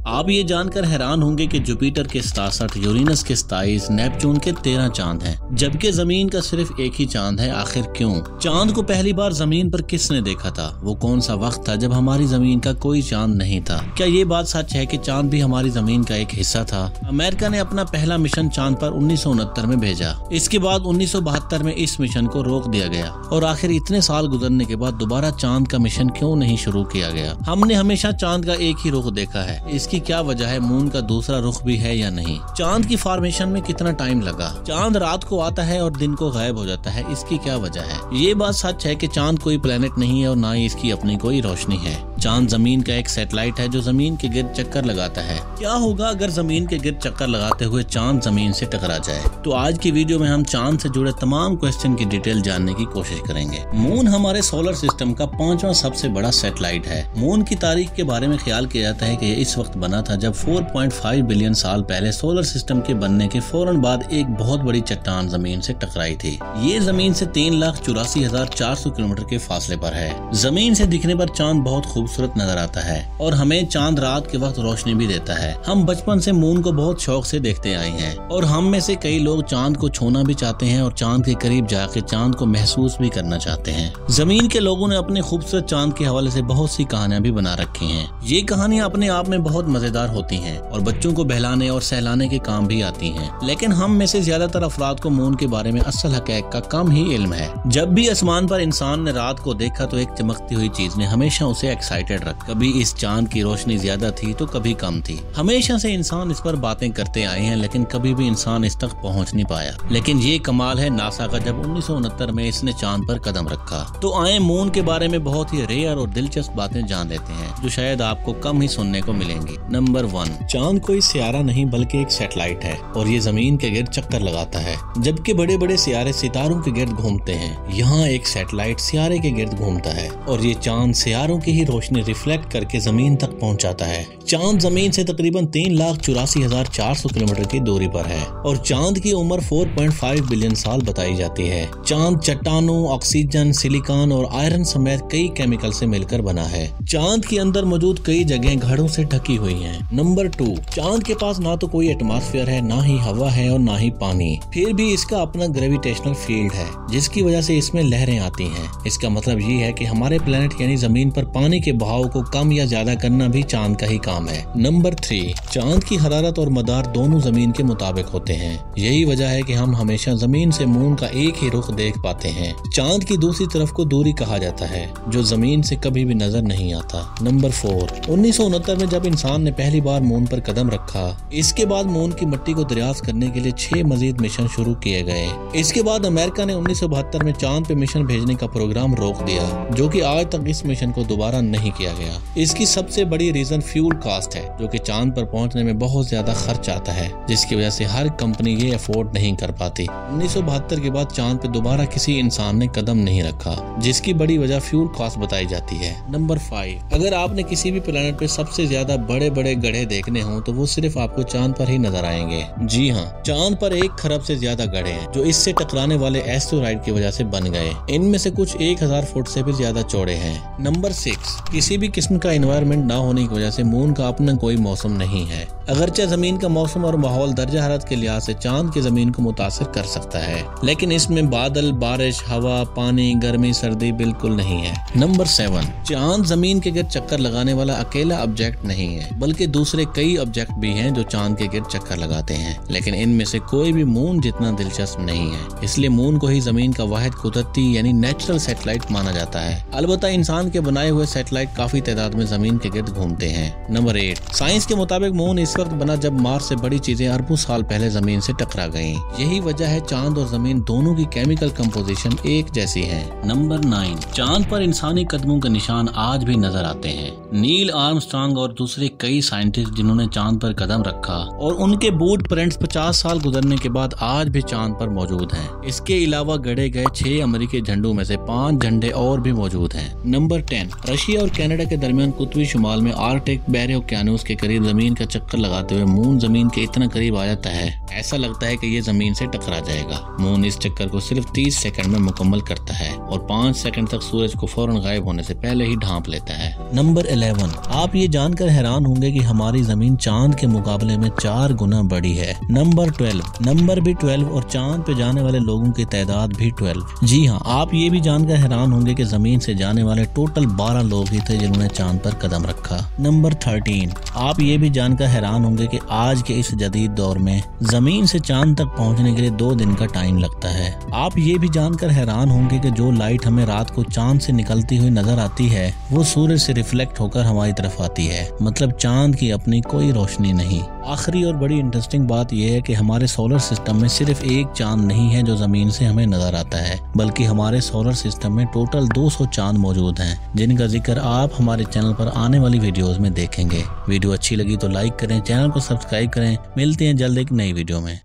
आप ये जानकर हैरान होंगे कि जुपिटर के 67, यूरेनस के 27, नेपच्यून के 13 चांद हैं, जबकि जमीन का सिर्फ एक ही चांद है। आखिर क्यों? चांद को पहली बार जमीन पर किसने देखा था? वो कौन सा वक्त था जब हमारी जमीन का कोई चांद नहीं था? क्या ये बात सच है कि चांद भी हमारी जमीन का एक हिस्सा था? अमेरिका ने अपना पहला मिशन चांद पर 1969 में भेजा। इसके बाद 1972 में इस मिशन को रोक दिया गया और आखिर इतने साल गुजरने के बाद दोबारा चांद का मिशन क्यों नहीं शुरू किया गया? हमने हमेशा चांद का एक ही रुख देखा है। इसकी क्या वजह है? मून का दूसरा रुख भी है या नहीं? चांद की फॉर्मेशन में कितना टाइम लगा? चांद रात को आता है और दिन को गायब हो जाता है, इसकी क्या वजह है? ये बात सच है कि चांद कोई प्लेनेट नहीं है और ना ही इसकी अपनी कोई रोशनी है। चांद जमीन का एक सैटेलाइट है जो जमीन के गिर्द चक्कर लगाता है। क्या होगा अगर जमीन के गिर्द चक्कर लगाते हुए चांद जमीन से टकरा जाए? तो आज की वीडियो में हम चांद से जुड़े तमाम क्वेश्चन की डिटेल जानने की कोशिश करेंगे। मून हमारे सोलर सिस्टम का 5वां सबसे बड़ा सैटेलाइट है। मून की तारीख के बारे में ख्याल किया जाता है कि ये इस वक्त बना था जब 4.5 बिलियन साल पहले सोलर सिस्टम के बनने के फौरन बाद एक बहुत बड़ी चट्टान जमीन से टकराई थी। ये जमीन से 3,84,400 किलोमीटर के फासले पर है। जमीन से दिखने पर चांद बहुत खूबसूरत नजर आता है और हमें चांद रात के वक्त रोशनी भी देता है। हम बचपन से मून को बहुत शौक से देखते आए हैं और हम में से कई लोग चांद को छूना भी चाहते हैं और चांद के करीब जाकर चांद को महसूस भी करना चाहते हैं। जमीन के लोगों ने अपने खूबसूरत चांद के हवाले से बहुत सी कहानियां भी बना रखी हैं। ये कहानियां अपने आप में बहुत मजेदार होती हैं और बच्चों को बहलाने और सहलाने के काम भी आती हैं। लेकिन हम में से ज्यादातर अफराद को मून के बारे में असल हक़ीक़त का कम ही इल्म है। जब भी आसमान पर इंसान ने रात को देखा तो एक चमकती हुई चीज ने हमेशा उसे एक्साइटेड रखा। कभी इस चांद की रोशनी ज्यादा थी तो कभी कम थी। हमेशा से इंसान इस पर बातें करते आए हैं लेकिन कभी भी इंसान इस तक पहुंच नहीं पाया। लेकिन ये कमाल है नासा का, जब 1969 में इसने चांद पर कदम रखा। तो आए मून के बारे में बहुत ही रेयर और दिलचस्प बातें जान लेते हैं जो शायद आपको कम ही सुनने को मिलेंगी। नंबर 1, चांद कोई सियारा नहीं बल्कि एक सैटेलाइट है और ये जमीन के गिर्द चक्कर लगाता है। जबकि बड़े बड़े सियारे सितारों के गिर्द घूमते हैं, यहाँ एक सैटेलाइट सियारे के गिर्द घूमता है और ये चांद सियारों की ही रोशनी रिफ्लेक्ट करके जमीन तक पहुंचाता है। चांद जमीन से तकरीबन 3,84,400 किलोमीटर की दूरी पर है और चांद की उम्र 4.5 बिलियन साल बताई जाती है। चांद चट्टानों, ऑक्सीजन, सिलिकॉन और आयरन समेत कई केमिकल से मिलकर बना है। चांद के अंदर मौजूद कई जगह घड़ों से ढकी हुई हैं। नंबर 2, चांद के पास ना तो कोई एटमॉस्फेयर है, ना ही हवा है और ना ही पानी। फिर भी इसका अपना ग्रेविटेशनल फील्ड है जिसकी वजह से इसमें लहरें आती हैं। इसका मतलब ये है कि हमारे प्लेनेट यानी जमीन पर पानी के बहाव को कम या ज्यादा करना भी चांद का ही काम है। नंबर 3, चांद की हरारत और मदार दोनों जमीन के मुताबिक होते हैं। यही वजह है कि हम हमेशा जमीन से मून का एक ही रुख देख पाते हैं। चांद की दूसरी तरफ को दूरी कहा जाता है जो जमीन से कभी भी नजर नहीं आता। नंबर 4, 1969 में जब इंसान ने पहली बार मून पर कदम रखा, इसके बाद मून की मिट्टी को दरियाफ्त करने के लिए 6 मजीद मिशन शुरू किए गए। इसके बाद अमेरिका ने 1972 में चांद पे मिशन भेजने का प्रोग्राम रोक दिया, जो कि आज तक इस मिशन को दोबारा नहीं किया गया। इसकी सबसे बड़ी रीजन फ्यूल कास्ट है, जो कि चांद पर पहुंचने में बहुत ज्यादा खर्च आता है, जिसकी वजह से हर कंपनी ये अफोर्ड नहीं कर पाती। 1972 के बाद चांद पे दोबारा किसी इंसान ने कदम नहीं रखा, जिसकी बड़ी वजह फ्यूल कास्ट बताई जाती है। नंबर 5, अगर आपने किसी भी प्लेनेट पे सबसे ज्यादा बड़े बड़े गड्ढे देखने हों तो वो सिर्फ आपको चांद पर ही नजर आएंगे। जी हाँ, चांद पर 1 खरब से ज्यादा गड्ढे हैं जो इससे टकराने वाले एस्टेरॉइड की वजह से बन गए। इनमें से कुछ 1000 फुट से भी ज्यादा चौड़े हैं। नंबर 6, किसी भी किस्म का एनवायरनमेंट ना होने की वजह से मून का अपना कोई मौसम नहीं है। अगरचे जमीन का मौसम और माहौल दर्जा हरारत के लिहाज से चांद की जमीन को मुतासिर कर सकता है, लेकिन इसमें बादल, बारिश, हवा, पानी, गर्मी, सर्दी बिल्कुल नहीं है। नंबर 7, चांद जमीन के गिर्द चक्कर लगाने वाला अकेला ऑब्जेक्ट नहीं है, बल्कि दूसरे कई ऑब्जेक्ट भी हैं जो चांद के गिर्द चक्कर लगाते हैं, लेकिन इनमें से कोई भी मून जितना दिलचस्प नहीं है। इसलिए मून को ही जमीन का वाहिद कुदरती यानी नेचुरल सैटेलाइट माना जाता है। अलबत्ता इंसान के बनाए हुए सैटेलाइट काफी तादाद में जमीन के गिर्द घूमते हैं। नंबर 8, साइंस के मुताबिक मून इस वक्त बना जब मार्स से बड़ी चीजें अरबों साल पहले जमीन से टकरा गईं। यही वजह है चांद और जमीन दोनों की केमिकल कंपोजिशन एक जैसी है। नंबर 9, चांद पर इंसानी कदमों के निशान आज भी नजर आते हैं। नील आर्मस्ट्रांग और दूसरे कई साइंटिस्ट जिन्होंने चांद पर कदम रखा और उनके बूट प्रिंट्स 50 साल गुजरने के बाद आज भी चांद पर मौजूद हैं। इसके अलावा गड़े गए 6 अमेरिकी झंडों में से 5 झंडे और भी मौजूद हैं। नंबर 10, रशिया और और कनाडा के दरमियान कुतबी शुमाल में आर्कटिक बहरे ओकेयानूस के करीब जमीन का चक्कर लगाते हुए मून जमीन के इतना करीब आ जाता है, ऐसा लगता है कि ये जमीन से टकरा जाएगा। मून इस चक्कर को सिर्फ 30 सेकंड में मुकम्मल करता है और 5 सेकंड तक सूरज को फौरन गायब होने से पहले ही ढांप लेता है। नंबर 11, आप ये जानकर हैरान होंगे कि हमारी जमीन चांद के मुकाबले में 4 गुना बड़ी है। नंबर 12, नंबर भी 12 और चांद पे जाने वाले लोगों की तादाद भी 12। जी हाँ, आप ये भी जानकर हैरान होंगे कि जमीन से जाने वाले टोटल 12 लोग ही थे जिन्होंने चांद पर कदम रखा। नंबर 13, आप ये भी जानकर हैरान होंगे कि आज के इस जदीद दौर में जमीन से चांद तक पहुंचने के लिए 2 दिन का टाइम लगता है। आप ये भी जानकर हैरान होंगे कि जो लाइट हमें रात को चांद से निकलती हुई नजर आती है वो सूरज से रिफ्लेक्ट होकर हमारी तरफ आती है, मतलब चांद की अपनी कोई रोशनी नहीं। आखिरी और बड़ी इंटरेस्टिंग बात यह है कि हमारे सोलर सिस्टम में सिर्फ एक चांद नहीं है जो जमीन से हमें नजर आता है, बल्कि हमारे सोलर सिस्टम में टोटल 200 चांद मौजूद हैं, जिनका जिक्र आप हमारे चैनल पर आने वाली वीडियोस में देखेंगे। वीडियो अच्छी लगी तो लाइक करें, चैनल को सब्सक्राइब करें। मिलते हैं जल्द एक नई वीडियो में।